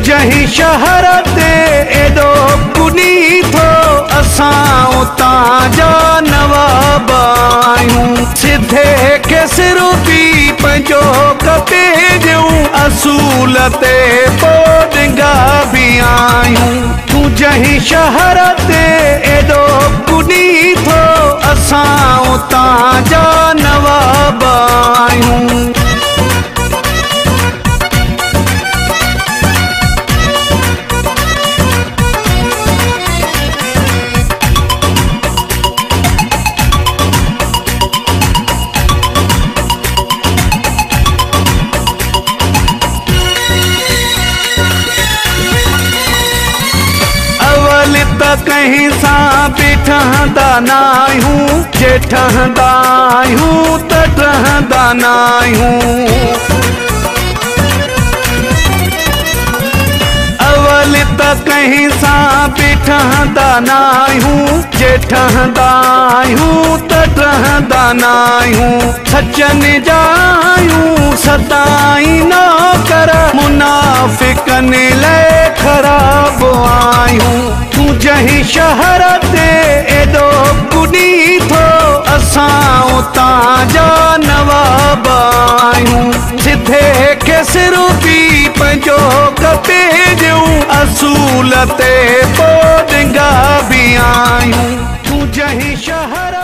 जहीं शहर ते एडो कुनी थो असां उतां जा नवाब आहियूं सिधे के सिरो पी पंहिंजो कटे ॾियूं असूल ते पोडिंगा बि आहियूं तूं जहीं शहर ते एडो कुनी थो असां उतां जा नवाब आहियूं कहीं सां बि ठहंदा नाहियूं जे ठहंदा आहियूं त ठहंदा नाहियूं अवल त कहीं सां बि ठहंदा नाहियूं जे ठहंदा आहियूं त ठहंदा नाहियूं सचनि जा आहियूं सदाई नौकर मुनाफ़िकनि लाइ ख़राब आहियूं जहीं शहर ते एडो कुनी थो असां उतां जा नवाब आहियूं सिधे के सिरो पी पंहिंजो कटे ॾियूं असूल ते पोडिंगा बि आहियूं तूं जहीं शहर